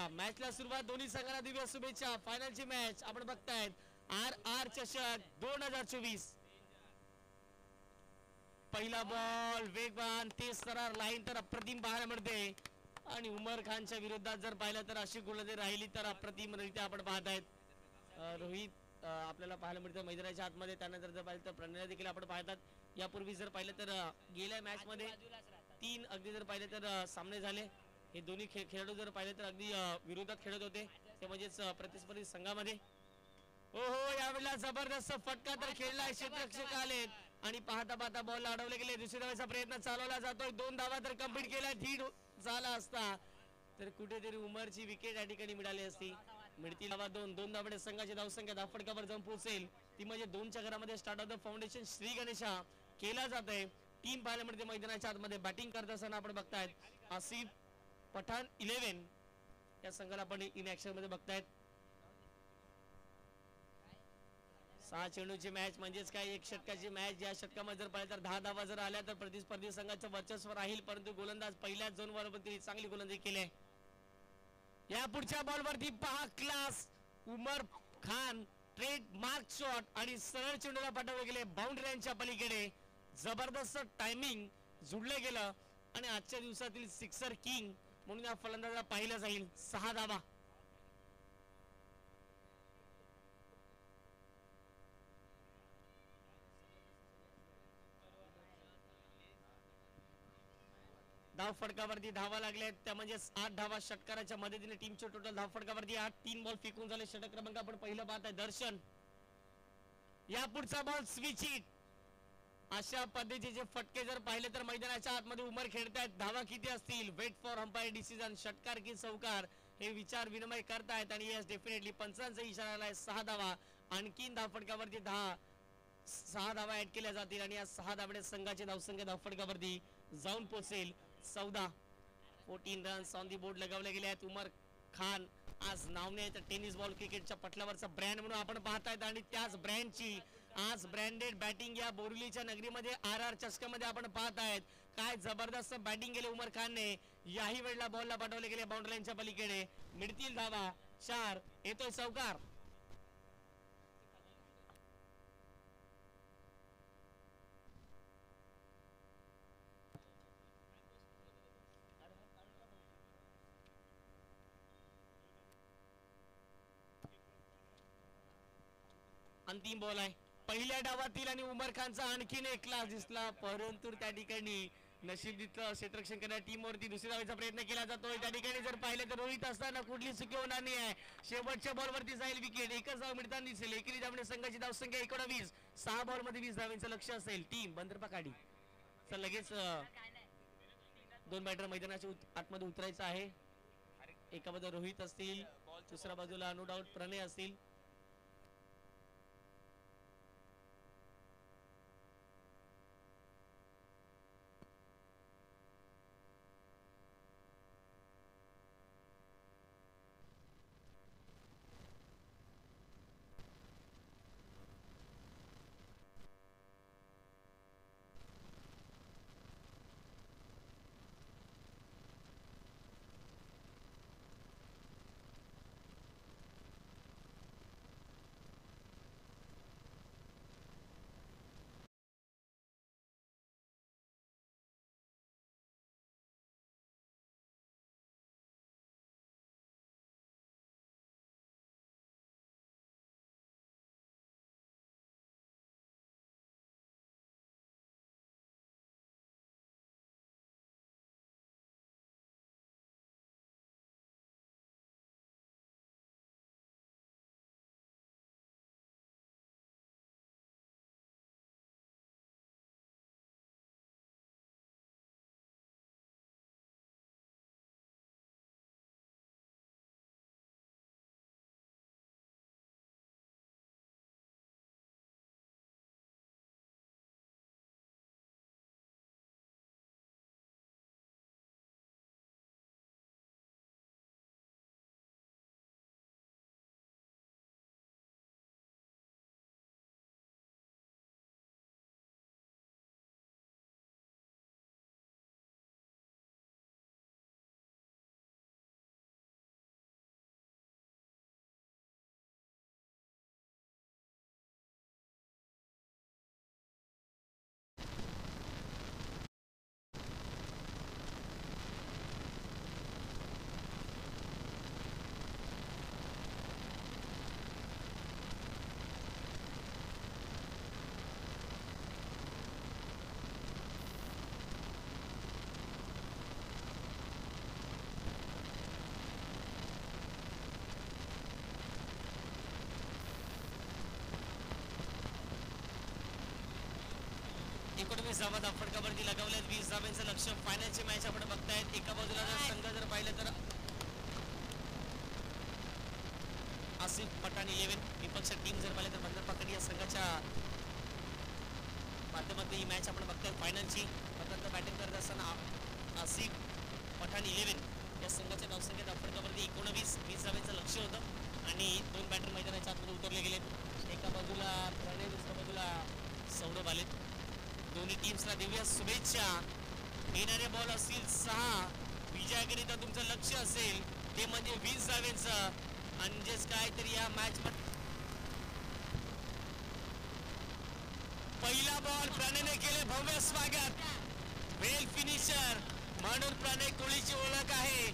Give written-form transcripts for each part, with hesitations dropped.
चला मॅचला सुरुवात. दोन्ही संघांना दिव्य शुभेच्छा. फायनलची मॅच आपण बघतायत. RR चषक 2024. पहिला बॉल वेगवान तेज सरार लाईन तर अप्रतिम पाहायला मिळते. आणि उमर खानच्या विरोधात जर पाहिलं तर अशी गोलंदाजी राहिली तर अप्रतिमरित्या आपण पाहतायत. रोहित आपल्याला पाहायला मिळतं मैदानाच्या आतमध्ये. त्यानंतर जर पाहिलं तर प्रणय देखील आपण पाहतात. यापूर्वी जर पाहिलं तर गेल्या मॅच मध्ये 3 अगदी जर पाहिलं तर सामने झाले. हे दोन्ही खेळाडू जर पाहिले तर अगदी विरोधात खेळत होते, ते म्हणजेच प्रतिस्पर्धी संघामध्ये. हो यावेळेला जबरदस्त फटका तर खेळलाय. क्षेत्ररक्षक आलेत आणि पाहता पाहता बॉल अडवले गेले. दुसऱ्या धावेचा प्रयत्न चालवला जातोय. 2 धावा तर कंप्लीट केल्या. धीड झाला असता तर कुठेतरी उमरची विकेट या ठिकाणी मिळाली असती. मिळतील धावा 2 धावडे संघाची धावसंख्या धावफटकावर जाऊन पोहोचेल ती म्हणजे 2च्या घरामध्ये start of the foundation Shri Ganesha केला जात आहे. टीम पाहायला मिळते मैदानाच्या आतमध्ये. बॅटिंग करत असताना आपण बघतायत आसिफ पठाण 11 या संघाला आपण इन ऍक्शन मध्ये बघतायत. 6 चेंडूची मॅच म्हणजेच काय 1 षटकाची मॅच. या षटकामध्ये जर पाहिलं तर 10 धावा जर आल्या तर प्रतिस्पर्धी संघाचं वर्चस्व राहील. परंतु गोलंदाज पहिल्याच झोनवरती चांगली गोलंदाजी केली आहे. या पुढच्या बॉलवरती पहा class. Umar Khan trade mark shot आणि सरळ चेंडूला पाठवले गेले बाउंड्रीच्या पलीकडे. जबरदस्त टायमिंग जुळले गेलं आणि आजच्या दिवसातील सिक्सर किंग म्हणून या फलंदाजाला पाहिलं जाईल. 6 धावा. धाव फटकावरती धावा लागल्या त्या म्हणजे 8 धावा षटकाराच्या मदतीने टीमच्या टोटल धाव फटकावरती 8. 3 बॉल फेकून झाले. षटक क्रमांक आपण पहिलं पाहत आहे दर्शन. या पुढचा बॉल स्विच हिट. अशा पद्धतीचे फटके जर पाहिले तर मैदानाच्या आतमध्ये उमर खेळतायत. धावा किती असतील वेट फॉर अंपायर डिसिजन. षटकार की चौकार हे विचार विनिमय करतायत आणि यस डेफिनेटली पंचांचा इशारा आलाय. 6 धावा. आणखीन धाव फटकावरती 6 धावा ऍड केल्या जातील आणि या 6 धावडे संघाची धावसंख्या धाव फटकावरती जाऊन पोहोचेल 14. 14 रन्स ऑन दी बोर्ड लगावले गेले आहेत. उमर खान आज नावने टेनिस बॉल क्रिकेटच्या पटलावरचा ब्रँड म्हणून आपण पाहतायत आणि त्याच ब्रँडची आज ब्रँडेड बॅटिंग या बोरिवलीच्या नगरीमध्ये RR चषकामध्ये आपण पाहतायत. काय जबरदस्त बॅटिंग केले उमर खानने. याही वेळेला बॉलला पाठवले गेले बाउंड्रीच्या पलीकडे. मिळतील धावा 4. येतोय चौकार. अंतिम बॉल आहे पहिल्या डावातील आणि उमर खानचा आणखीन एक क्लास दिसला. परंतु त्या ठिकाणी नशीब दिसलं क्षेत्ररक्षण करणाऱ्या टीमवरती दुसऱ्या धावेचा प्रयत्न केला जातोय. त्या ठिकाणी जर पाहिलं तर रोहित असताना कुठली चुकी होणार नाही आहे. शेवटच्या बॉलवरती जाईल विकेट. एकच धाव मिळताना दिसेल. एकेरी धावणे संघाची धावसंख्या 19. 6 बॉलमध्ये 20 धावांचं लक्ष असेल. टीम बंदर काढी तर लगेच 2 बॅटर मैदानाच्या आतमध्ये उतरायचं आहे. एका बाजूला रोहित असतील, दुसऱ्या बाजूला नो डाऊट प्रणय असतील. धावा फटकावरती लगावल्यात. 20 धावांचं लक्ष. फायनलची मॅच आपण बघतायत. एका बाजूला जर संघ जर पाहिलं तर आसिफ पठाण 11, विपक्ष टीम जर पाहिलं तर बंदर पकड या संघाच्या माध्यमातून ही मॅच आपण बघताय. फायनलची स्वतंत्र बॅटिंग करत असताना आसिफ पठाण 11 या संघाच्या धावसंख्येत फटकावरती 19, 20 धावांचं लक्ष होतं आणि 2 बॅटर मैदानाच्या आतमध्ये उतरले गेले. एका बाजूला प्रणय, दुसऱ्या बाजूला सौरभ आलेत. दोन्ही टीम्सला देऊया शुभेच्छा. येणारे बॉल असतील 6. विजयाकरिता तुमचं लक्ष असेल ते म्हणजे 20 धावांचं. म्हणजेच काय तर या मॅच मध्ये पहिला बॉल प्रणयने केले भव्य स्वागत. वेल फिनिशर म्हणून प्रणय कोहलीची ओळख आहे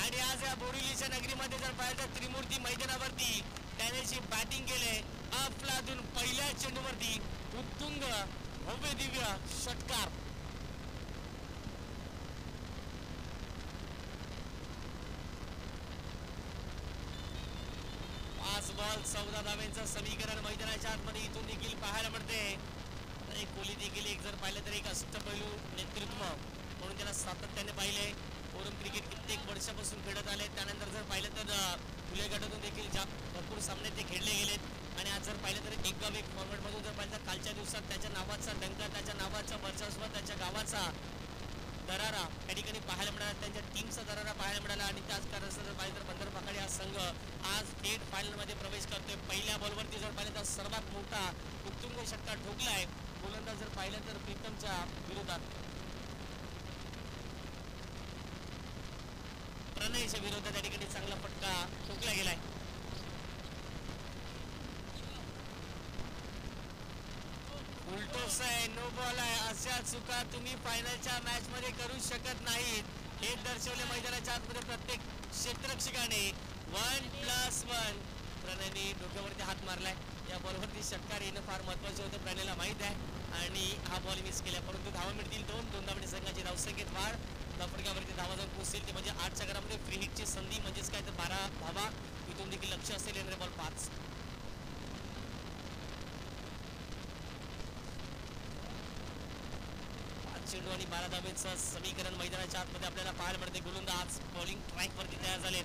आणि आज या बोरिवलीच्या नगरीमध्ये जर पाहिलं त्रिमूर्ती मैदानावरती त्याने जी बॅटिंग केले अफलातून पहिल्या चेंडूवरती उत्तुंग भव्य दिव्य षटकार. बॉल 14 धावांचं समीकरण मैदानाच्या आतमध्ये इथून देखील पाहायला मिळते. कोहली देखील एक जर पाहिलं तर एक अष्टपैलू नेतृत्व म्हणून त्याला सातत्याने पाहिले. ओरम क्रिकेट कित्येक वर्षापासून खेळत आले. त्यानंतर जर पाहिलं तर खुल्या गटातून देखील भरपूर सामने ते खेळले गेलेत आणि आज जर पाहिलं तर एक गाव एक फॉर्मॅटमधून जर पाहिलं तर कालच्या दिवसात त्याच्या नावाचा डंका, त्याच्या नावाचा वर्चस्व, त्याच्या गावाचा दरारा त्या ठिकाणी पाहायला मिळाला. त्यांच्या टीमचा दरारा पाहायला मिळाला आणि त्याच कारणास्तव जर पाहिलं तर बंदर पकड हा संघ आज थेट फायनलमध्ये प्रवेश करतोय. पहिल्या बॉलवरती जर पाहिलं तर सर्वात मोठा उत्तुंग षटकार ठोकलाय. गोलंदाज जर पाहिलं तर प्रीतमच्या विरोधात, प्रणयच्या विरोधात त्या ठिकाणी चांगला फटका ठोकला गेलाय. उलटोस आहे, नो बॉल आहे. अशा चुका तुम्ही फायनलच्या मॅच मध्ये करू शकत नाहीत. हे दर्शवले मैदानाच्या आतमध्ये प्रत्येक क्षेत्ररक्षकाने. 1+1 प्रणयने डोक्यावरती हात मारलाय. या बॉलवरती षटकार येणं फार महत्वाचं होतं, प्रणयला माहित आहे आणि हा बॉल मिस केला. परंतु धावा मिळतील 2 धावांनी संघाची धावसंख्येत वाढ. फटकावरती धावा जाऊन पोहोचतील ते म्हणजे 8च्या घरामध्ये फ्री हिटची संधी, म्हणजेच काय तर 12 धावा. इथून देखील लक्ष असेल. येणारे बॉल 5. चेंडू आणि 12 धावेचं समीकरण मैदानाच्या आतमध्ये आपल्याला पाहायला मिळते. गोलंदाज बॉलिंग ट्रॅक वरती तयार झालेत.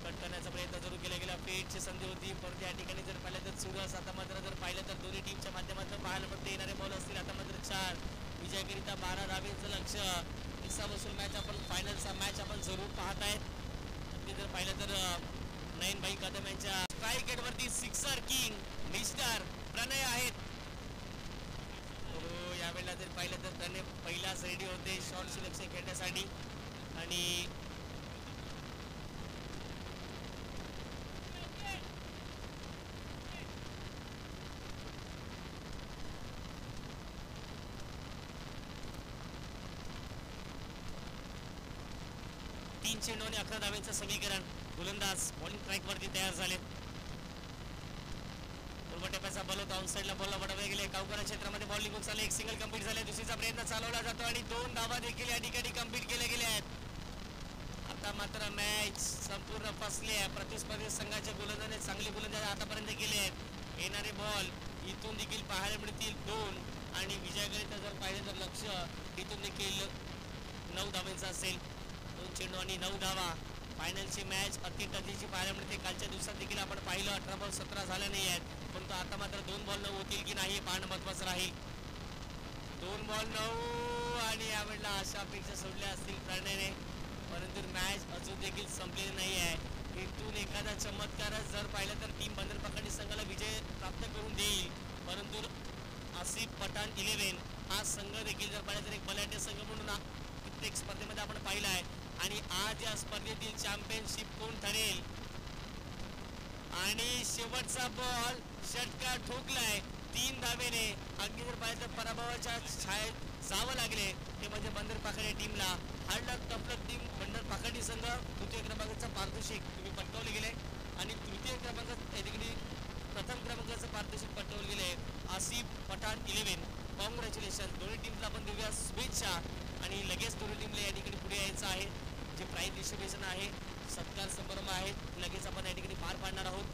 कट करण्याचा प्रयत्न जरूर केला गेला. पेटची संधी होती परंतु या ठिकाणी जर पाहिलं तर चुरस. आता मात्र जर पाहिलं तर दोन्ही टीमच्या माध्यमातून पाहायला मिळते. येणारे बॉल असतील आता मात्र 4. विजयाकरिता 12 धावेचं लक्ष. हिस्सा वसूल मॅच आपण फायनलचा मॅच आपण जरूर पाहत आहेत. जर पाहिलं तर नयनभाई कदम यांच्या स्ट्राईक गेटवरती सिक्सर किंग मिस्टर प्रणय आहेत. यावेळेला जर पाहिलं तर त्याने पहिलाच रेडी होते शॉर्ट सिलेक्शन खेळण्यासाठी आणि तीन चेंडू आणि 11 धावेचं समीकरण. गोलंदाज बॉलिंग ट्रॅक वरती तयार झाले. टप्प्याचा बॉल होता. ऑन साईडला बॉलला वडवले गेले. गावकरा क्षेत्रामध्ये बॉल निघून चालले. एक सिंगल कंप्लीट झाले. दुसरीचा प्रयत्न चालवला जातो आणि 2 धावा देखील या ठिकाणी कंप्लीट केले गेले आहेत. आता मात्र मॅच संपूर्ण फसली आहे. प्रतिस्पर्धी संघाच्या गोलंदाजाने चांगली गोलंदाजी आतापर्यंत केली आहेत. येणारे बॉल इथून देखील पाहायला मिळतील 2 आणि विजयाकरिता जर पाहिलं तर लक्ष इथून देखील 9 धावांचा असेल. 2 चेंडू आणि 9 धावा. फायनलची मॅच अति टर्जीची पाहायला मिळते. कालच्या दिवसात देखील आपण पाहिलं 18 बॉल 17 झाले नाही आहेत, परंतु आता मात्र 2 बॉल 9 होतील की नाही पाहणं महत्वाचं राहील. 2 बॉल 9 आणि यावेळेला अशा अपेक्षा सोडल्या असतील प्रणयने, परंतु मॅच अजून देखील संपलेली नाही आहे. इथून एखादा चमत्कारच जर पाहिलं तर टीम बंदर पकडी संघाला विजय प्राप्त करून देईल, परंतु आसिफ पठाण 11 हा संघ देखील जर पाहिलं तर एक बलाढ्य संघ म्हणून प्रत्येक स्पर्धेमध्ये आपण पाहिला आहे. आणि आज या स्पर्धेतील चॅम्पियनशिप कोण ठरेल. आणि शेवटचा बॉल षटकार ठोकलाय 3 धावेने. अगदी जर पाहिलं तर पराभवाच्या छायेत जावं लागले ते म्हणजे बंदर पाखडी टीमला. हार्डलक टफलक टीम बंदर पाखडी संघ तृतीय क्रमांकाचा पारितोषिक तुम्ही पटकावले गेले आणि तृतीय क्रमांकात प्रथम क्रमांकाचं पारितोषिक पटकावले गेले. आसिफ पठाण 11 कॉंग्रॅच्युलेशन. दोन्ही टीमला आपण देऊया शुभेच्छा आणि लगेच दोन्ही टीमला या ठिकाणी पुढे यायचं आहे. जे प्राईज डिस्ट्रीब्युशन आहे, सत्कार समारंभ आहे, लगेच आपण या ठिकाणी पार पाडणार आहोत.